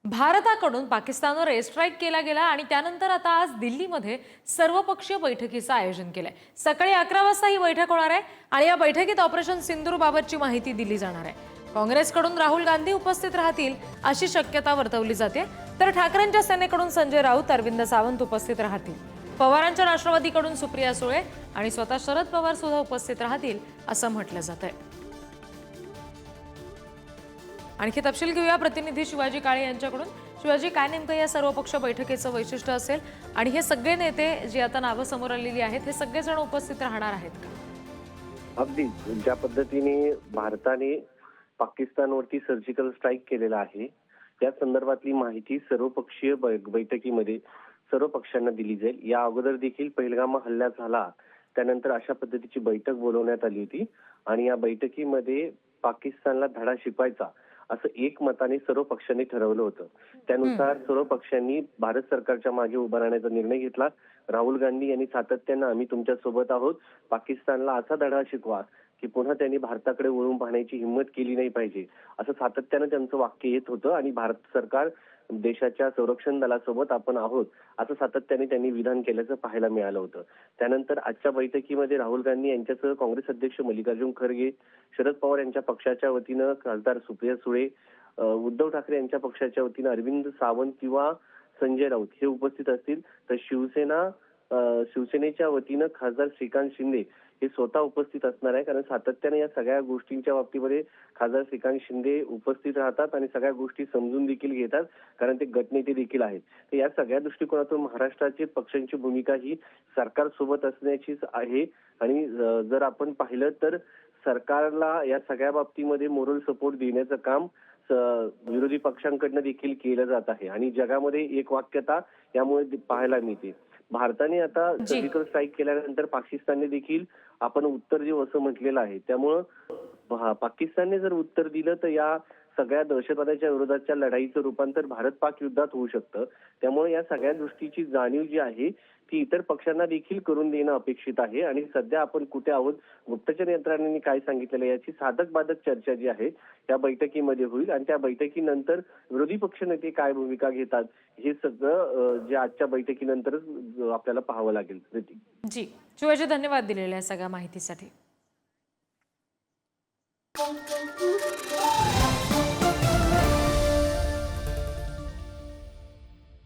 भारताकडून पाकिस्तानवर air strike केला गेला आणि त्यानंतर आता आज दिल्लीमध्ये सर्वपक्षीय बैठकीचं आयोजन केलंय। सकाळी 11 वाजता ही बैठक होणार आहे आणि या बैठकीत ऑपरेशन सिंदूरबाबतची माहिती दिली जाणार आहे। काँग्रेसकडून राहुल गांधी उपस्थित राहतील अशी शक्यता वर्तवली जाते, तर ठाकरेंच्या सेनेकडून संजय राऊत, अरविंद सावंत उपस्थित राहतील। पवारांच्या राष्ट्रवादीकडून सुप्रिया सुळे आणि स्वतः शरद पवार सुद्धा उपस्थित राहतील असं म्हटलं जातंय। आणखी तपशील घेऊया प्रतिनिधी शिवाजी काळे यांच्याकडून। शिवाजी, काय नेमकं या सर्वपक्ष बैठकीचं वैशिष्ट्य असेल आणि हे सगळे नेते जे आता नावं समोर आलेली आहेत हे सगळे जण उपस्थित राहणार आहेत का? अगदी ज्या पद्धतीने भारताने पाकिस्तानवरती सर्जिकल स्ट्राईक केलेला आहे त्या संदर्भातली माहिती सर्वपक्षीय बैठकीमध्ये सर्व पक्षांना दिली जाईल। या अगोदर देखील पहलगाम हल्ला झाला त्यानंतर अशा पद्धतीची बैठक बोलवण्यात आली होती आणि या बैठकीमध्ये पाकिस्तानला धडा शिकवायचा असं एकमताने सर्व पक्षांनी ठरवलं होतं। त्यानुसार सर्व पक्षांनी भारत सरकारच्या मागे उभा राहण्याचा निर्णय घेतला। राहुल गांधी यांनी सातत्यानं आम्ही तुमच्या सोबत आहोत, पाकिस्तानला असा धडा शिकवा की पुन्हा त्यांनी भारताकडे वळून पाहण्याची हिंमत केली नाही पाहिजे असं सातत्यानं त्यांचं वाक्य येत होतं आणि भारत सरकार देशाच्या संरक्षण दलासोबत आपण आहोत असं सातत्याने त्यांनी विधान केल्याचं पाहायला मिळालं होतं। त्यानंतर आजच्या बैठकीमध्ये राहुल गांधी यांच्यासह काँग्रेस अध्यक्ष मल्लिकार्जुन खरगे, शरद पवार यांच्या पक्षाच्या वतीनं खासदार सुप्रिया सुळे, उद्धव ठाकरे यांच्या पक्षाच्या वतीनं अरविंद सावंत किंवा संजय राऊत हे उपस्थित असतील, तर शिवसेनेच्या वतीनं खासदार श्रीकांत शिंदे हे स्वतः उपस्थित असणार आहे। कारण सातत्याने या सगळ्या गोष्टींच्या बाबतीमध्ये खासदार श्रीकांत शिंदे उपस्थित राहतात आणि सगळ्या गोष्टी समजून देखील घेतात, कारण ते गटनेते देखील आहेत। तर या सगळ्या दृष्टिकोनातून महाराष्ट्राची पक्षांची भूमिका ही सरकारसोबत असण्याचीच आहे आणि जर आपण पाहिलं तर सरकारला या सगळ्या बाबतीमध्ये मोरल सपोर्ट देण्याचं काम विरोधी पक्षांकडनं देखील केलं जात आहे आणि जगामध्ये एक वाक्यता यामुळे पाहायला मिळते। भारताने आता सर्जिकल स्ट्राईक केल्यानंतर पाकिस्तानने देखील आपण उत्तर देऊ असं म्हटलेलं आहे। त्यामुळं पाकिस्तानने जर उत्तर दिलं तर या सगळ्या दहशतवादाच्या विरोधाच्या लढाईचं रूपांतर भारत पाक युद्धात होऊ शकतं। त्यामुळे या सगळ्या गोष्टीची जाणीव जी आहे ती इतर पक्षांना देखील करून देणं अपेक्षित आहे आणि सध्या आपण कुठे आहोत, गुप्तचर यंत्रणांनी काय सांगितलेलं याची साधक बाधक चर्चा जी आहे त्या बैठकीमध्ये होईल आणि त्या बैठकीनंतर विरोधी पक्ष नेते काय भूमिका घेतात हे सगळं जे आजच्या बैठकीनंतरच आपल्याला पाहावं लागेल। जी शिवाजी, धन्यवाद दिलेल्या सगळ्या माहितीसाठी।